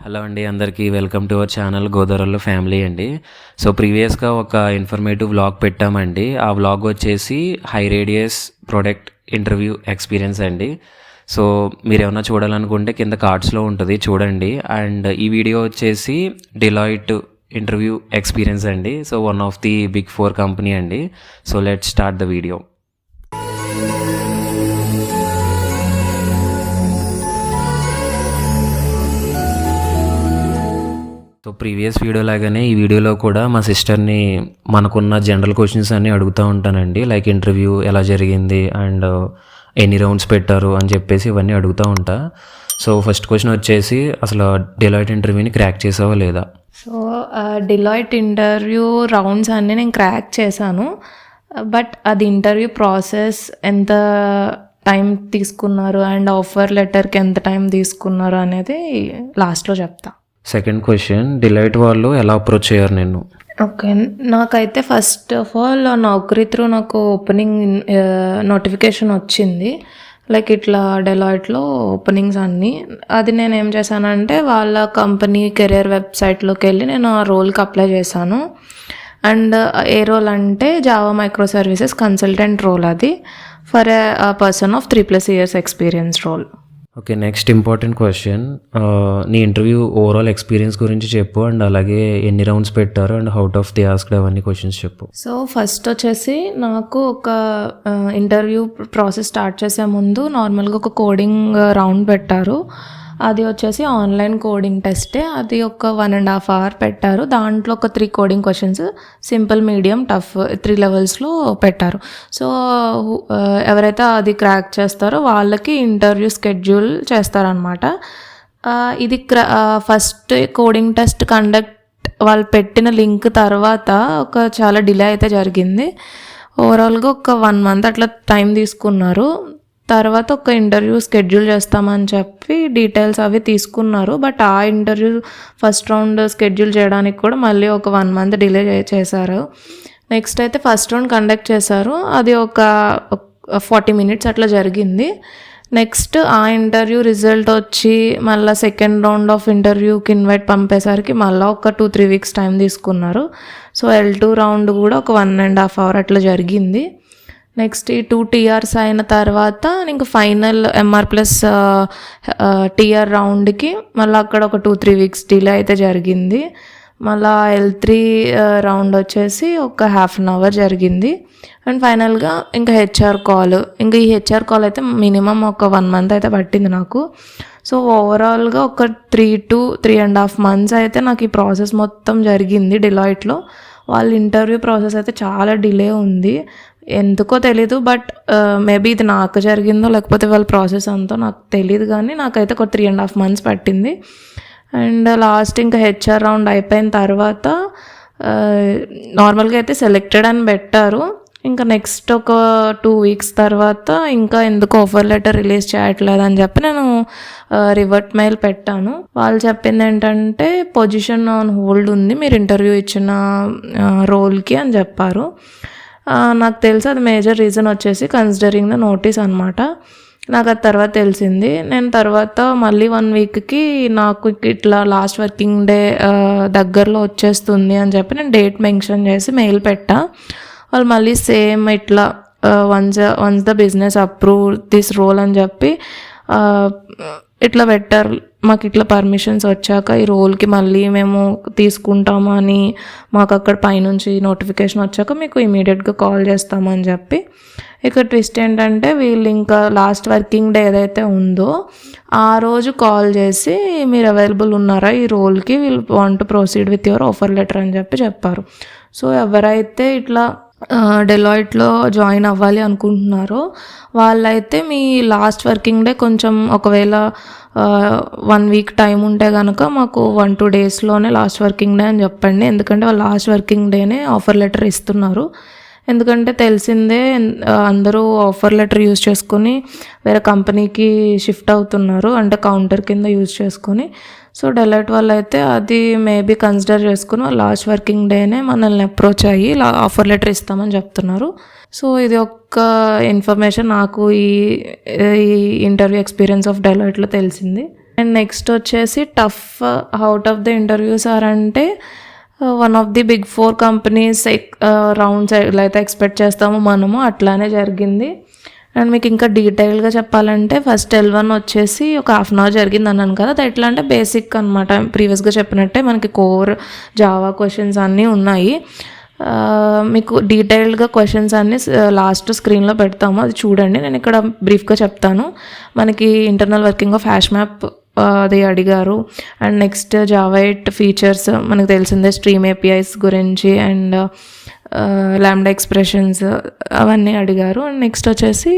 Hello అండి, అందరికీ welcome to our channel గోదావరిలో ఫ్యామిలీ అండి. సో ప్రీవియస్గా ఒక ఇన్ఫర్మేటివ్ వ్లాగ్ పెట్టామండి. ఆ వ్లాగ్ వచ్చేసి high radius product interview experience అండి. సో మీరు ఏమైనా చూడాలనుకుంటే కింద కార్డ్స్లో ఉంటుంది, చూడండి. అండ్ ఈ వీడియో వచ్చేసి డిలాయిట్ ఇంటర్వ్యూ ఎక్స్పీరియన్స్ అండి. So one of the big 4 company అండి. So let's start the video. So previous video లాగానే ఈ వీడియోలో కూడా మా సిస్టర్ని మనకున్న జనరల్ క్వశ్చన్స్ అన్నీ అడుగుతూ ఉంటానండి. లైక్ ఇంటర్వ్యూ ఎలా జరిగింది అండ్ ఎన్ని రౌండ్స్ పెట్టారు అని చెప్పేసి ఇవన్నీ అడుగుతూ ఉంటా. సో ఫస్ట్ క్వశ్చన్ వచ్చేసి, అసలు డిలాయిట్ ఇంటర్వ్యూని క్రాక్ చేసావా లేదా? సో డిలాయిట్ ఇంటర్వ్యూ రౌండ్స్ అన్నీ నేను క్రాక్ చేశాను. బట్ అది ఇంటర్వ్యూ ప్రాసెస్ ఎంత టైం తీసుకున్నారు అండ్ ఆఫర్ లెటర్కి ఎంత టైం తీసుకున్నారు అనేది లాస్ట్లో చెప్తా. సెకండ్ క్వశ్చన్, డిలైట్ వాళ్ళు ఎలా అప్రోచ్ అయ్యారు నిన్ను? ఓకే, నాకైతే first of all Naukri through నాకు ఓపెనింగ్ నోటిఫికేషన్ వచ్చింది. లైక్ ఇట్లా డెలాయిట్లో ఓపెనింగ్స్ అన్నీ. అది నేను ఏం చేశానంటే వాళ్ళ కంపెనీ కెరియర్ వెబ్సైట్లోకి వెళ్ళి నేను ఆ రోల్కి అప్లై చేశాను. అండ్ ఏ రోల్ అంటే Java microservices consultant role. అది for a person of 3+ years experience role. Okay, next important question, నీ ఇంటర్వ్యూ ఓవరాల్ ఎక్స్పీరియన్స్ గురించి చెప్పు. అండ్ అలాగే ఎన్ని రౌండ్స్ పెట్టారు and out of the asked అవన్నీ క్వశ్చన్స్ చెప్పు. సో ఫస్ట్ వచ్చేసి నాకు ఒక ఇంటర్వ్యూ ప్రాసెస్ స్టార్ట్ చేసే ముందు నార్మల్గా ఒక కోడింగ్ రౌండ్ పెట్టారు. అది వచ్చేసి ఆన్లైన్ కోడింగ్ టెస్టే. అది ఒక 1.5 hour పెట్టారు. దాంట్లో ఒక 3 coding questions, simple, medium, tough 3 లెవెల్స్లో పెట్టారు. సో ఎవరైతే అది క్రాక్ చేస్తారో వాళ్ళకి ఇంటర్వ్యూ షెడ్యూల్ చేస్తారనమాట. ఇది ఫస్ట్ కోడింగ్ టెస్ట్ కండక్ట్ వాళ్ళు పెట్టిన లింక్ తర్వాత ఒక చాలా డిలే అయితే జరిగింది. ఓవరాల్గా ఒక 1 month అట్లా టైం తీసుకున్నారు. తర్వాత ఒక ఇంటర్వ్యూ షెడ్యూల్ చేస్తామని చెప్పి డీటెయిల్స్ అవి తీసుకున్నారు. బట్ ఆ ఇంటర్వ్యూ ఫస్ట్ రౌండ్ షెడ్యూల్ చేయడానికి కూడా మళ్ళీ ఒక 1 month డిలే చేశారు. నెక్స్ట్ అయితే ఫస్ట్ రౌండ్ కండక్ట్ చేశారు. అది ఒక 40 minutes అట్లా జరిగింది. నెక్స్ట్ ఆ ఇంటర్వ్యూ రిజల్ట్ వచ్చి మళ్ళీ సెకండ్ రౌండ్ ఆఫ్ ఇంటర్వ్యూకి ఇన్వైట్ పంపేసరికి మళ్ళీ ఒక 2-3 weeks టైం తీసుకున్నారు. సో L2 రౌండ్ కూడా ఒక 1.5 hour అట్లా జరిగింది. నెక్స్ట్ ఈ 2 TRs అయిన తర్వాత ఇంకా ఫైనల్ MR+ TR రౌండ్కి మళ్ళీ అక్కడ ఒక 2-3 weeks డిలే అయితే జరిగింది. మళ్ళీ L3 రౌండ్ వచ్చేసి ఒక 1/2 hour జరిగింది. అండ్ ఫైనల్గా ఇంకా HR కాల్. ఇంకా ఈ HR కాల్ అయితే మినిమం ఒక 1 month అయితే పట్టింది నాకు. సో ఓవరాల్గా ఒక 3 to 3.5 months అయితే నాకు ఈ ప్రాసెస్ మొత్తం జరిగింది డిలాయిట్లో. వాళ్ళ ఇంటర్వ్యూ ప్రాసెస్ అయితే చాలా డిలే ఉంది, ఎందుకో తెలీదు. బట్ మేబీ ఇది నాకు జరిగిందో లేకపోతే వాళ్ళ ప్రాసెస్ అంతా నాకు తెలియదు, కానీ నాకైతే ఒక 3.5 months పట్టింది. అండ్ లాస్ట్ ఇంకా HR రౌండ్ అయిపోయిన తర్వాత నార్మల్గా అయితే సెలెక్టెడ్ అని పెట్టారు. ఇంకా నెక్స్ట్ ఒక 2 weeks తర్వాత ఇంకా ఎందుకు ఆఫర్ లెటర్ రిలీజ్ చేయట్లేదు అని చెప్పి నేను రివర్ట్ మెయిల్ పెట్టాను. వాళ్ళు చెప్పింది ఏంటంటే పొజిషన్ ఆన్ హోల్డ్ ఉంది మీరు ఇంటర్వ్యూ ఇచ్చిన రోల్కి అని చెప్పారు. నాకు తెలిసి అది మేజర్ రీజన్ వచ్చేసి కన్సిడరింగ్ ద నోటీస్ అనమాట. నాకు అది తర్వాత తెలిసింది. నేను తర్వాత మళ్ళీ 1 weekకి నాకు ఇట్లా లాస్ట్ వర్కింగ్ డే దగ్గరలో వచ్చేస్తుంది అని చెప్పి నేను డేట్ మెన్షన్ చేసి మెయిల్ పెట్టా. వాళ్ళు మళ్ళీ సేమ్ ఇట్లా once the business approve this role అని చెప్పి ఇట్లా పెట్టారు. మాకు ఇట్లా పర్మిషన్స్ వచ్చాక ఈ రోల్కి మళ్ళీ మేము తీసుకుంటాము అని మాకు అక్కడ పైనుంచి నోటిఫికేషన్ వచ్చాక మీకు ఇమీడియట్గా కాల్ చేస్తామని చెప్పి. ఇక్కడ ట్విస్ట్ ఏంటంటే వీళ్ళు ఇంకా లాస్ట్ వర్కింగ్ డే ఏదైతే ఉందో ఆ రోజు కాల్ చేసి మీరు అవైలబుల్ ఉన్నారా ఈ రోల్కి, వీళ్ళు want to proceed with your offer letter అని చెప్పారు. సో ఎవరైతే ఇట్లా డెలాయిట్లో జాయిన్ అవ్వాలి అనుకుంటున్నారో వాళ్ళైతే మీ లాస్ట్ వర్కింగ్ డే కొంచెం ఒకవేళ 1 week టైం ఉంటే కనుక మాకు 1-2 daysలోనే లాస్ట్ వర్కింగ్ డే అని చెప్పండి. ఎందుకంటే వాళ్ళు లాస్ట్ వర్కింగ్ డేనే ఆఫర్ లెటర్ ఇస్తున్నారు. ఎందుకంటే తెలిసిందే అందరూ ఆఫర్ లెటర్ యూజ్ చేసుకొని వేరే కంపెనీకి షిఫ్ట్ అవుతున్నారు, అంటే కౌంటర్ కింద యూజ్ చేసుకొని. సో డెలాయిట్ వాళ్ళు అయితే అది మేబీ కన్సిడర్ చేసుకుని లాస్ట్ వర్కింగ్ డేనే మనల్ని అప్రోచ్ అయ్యి ఆఫర్ లెటర్ ఇస్తామని చెప్తున్నారు. సో ఇది ఒక్క ఇన్ఫర్మేషన్ నాకు ఈ ఇంటర్వ్యూ ఎక్స్పీరియన్స్ ఆఫ్ డెలాయిట్లో తెలిసింది. అండ్ నెక్స్ట్ వచ్చేసి tough out of the interviews అంటే one of the big 4 companies rounds ఎలా అయితే ఎక్స్పెక్ట్ చేస్తామో మనము అట్లానే జరిగింది. అండ్ మీకు ఇంకా డీటెయిల్గా చెప్పాలంటే ఫస్ట్ L1 వచ్చేసి ఒక హాఫ్ అన్ అవర్ జరిగింది అన్నాను కదా, అది ఎట్లా అంటే బేసిక్ అనమాట. ప్రీవియస్గా చెప్పినట్టే మనకి కోర్ జావా క్వశ్చన్స్ అన్నీ ఉన్నాయి. మీకు డీటెయిల్డ్గా క్వశ్చన్స్ అన్నీ లాస్ట్ స్క్రీన్లో పెడతాము, అది చూడండి. నేను ఇక్కడ బ్రీఫ్గా చెప్తాను. మనకి internal working of hash map అది అడిగారు. అండ్ నెక్స్ట్ జావా 8 ఫీచర్స్ మనకు తెలిసిందే, స్ట్రీమ్ ఏపీఐస్ గురించి అండ్ లాంబ్డా ఎక్స్ప్రెషన్స్ అవన్నీ అడిగారు. అండ్ నెక్స్ట్ వచ్చేసి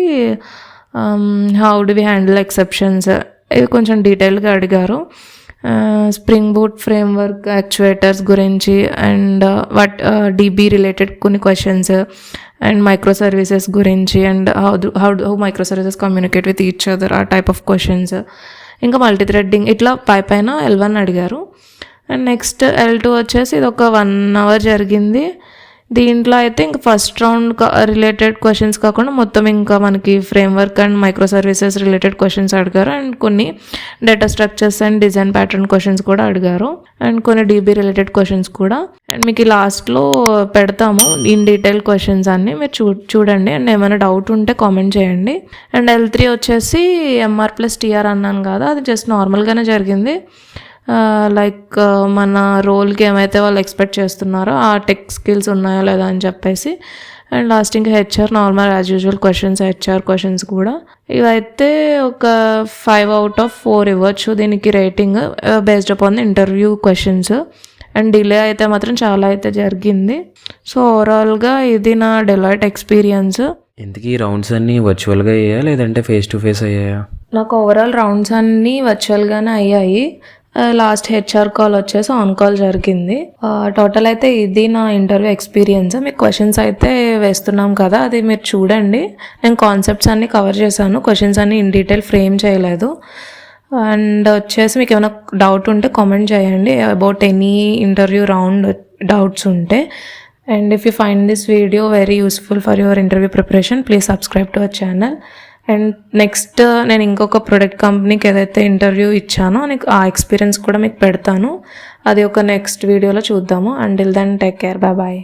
how do we handle exceptions, ఇది కొంచెం డీటెయిల్గా అడిగారు. స్ప్రింగ్ బూట్ ఫ్రేమ్వర్క్ యాక్చువేటర్స్ గురించి అండ్ డీబీ రిలేటెడ్ కొన్ని క్వశ్చన్స్ అండ్ మైక్రో సర్వీసెస్ గురించి and how micro services communicate with each other, ఆ టైప్ ఆఫ్ క్వశ్చన్స్. ఇంకా మల్టీ థ్రెడ్డింగ్ ఇట్లా పైన L1 అడిగారు. అండ్ నెక్స్ట్ L2 వచ్చేసి ఇది ఒక 1 అవర్ జరిగింది. దీంట్లో అయితే ఇంకా ఫస్ట్ రౌండ్ రిలేటెడ్ క్వశ్చన్స్ కాకుండా మొత్తం ఇంకా మనకి framework and micro services related questions అడిగారు. అండ్ కొన్ని data structures and design pattern questions కూడా అడిగారు. అండ్ కొన్ని డీబీ రిలేటెడ్ క్వశ్చన్స్ కూడా. అండ్ మీకు లాస్ట్లో పెడతాము ఇన్ డీటెయిల్ క్వశ్చన్స్ అన్నీ, మీరు చూడండి. అండ్ ఏమైనా డౌట్ ఉంటే కామెంట్ చేయండి. అండ్ L3 వచ్చేసి MR+TR అన్నాను కదా, అది జస్ట్ నార్మల్గానే జరిగింది. లైక్ మన రోల్కి ఏమైతే వాళ్ళు ఎక్స్పెక్ట్ చేస్తున్నారో ఆ టెక్ స్కిల్స్ ఉన్నాయా లేదా అని చెప్పేసి. అండ్ లాస్ట్ ఇంకా HR normal as usual questions, HR questions కూడా. ఇవైతే ఒక 5 out of 4 ఇవ్వచ్చు దీనికి rating based upon the interview questions. And delay అయితే మాత్రం చాలా అయితే జరిగింది. సో ఓవరాల్గా ఇది నా డెలాయిట్ ఎక్స్పీరియన్స్. ఇంతకీ రౌండ్స్ అన్నీ వర్చువల్గా అయ్యాయా లేదంటే ఫేస్ టు ఫేస్ అయ్యాయా? నాకు ఓవరాల్ రౌండ్స్ అన్నీ వర్చువల్గానే అయ్యాయి. లాస్ట్ హెచ్ఆర్ కాల్ వచ్చేసి ఆన్ కాల్ జరిగింది. టోటల్ అయితే ఇది నా ఇంటర్వ్యూ ఎక్స్పీరియన్స్. మీకు క్వశ్చన్స్ అయితే వేస్తున్నాం కదా, అది మీరు చూడండి. నేను కాన్సెప్ట్స్ అన్నీ కవర్ చేశాను, క్వశ్చన్స్ అన్నీ ఇన్ డీటెయిల్ ఫ్రేమ్ చేయలేదు. అండ్ వచ్చేసి మీకు ఏమైనా డౌట్ ఉంటే కామెంట్ చేయండి about any interview round doubts ఉంటే. And if you find this video very useful for your interview preparation, please subscribe to our channel. And next నేను ఇంకొక ప్రొడక్ట్ కంపెనీకి ఏదైతే ఇంటర్వ్యూ ఇచ్చానో ఆ ఎక్స్పీరియన్స్ కూడా మీకు పెడతాను. అది ఒక నెక్స్ట్ వీడియోలో చూద్దాము. Until then take care, bye.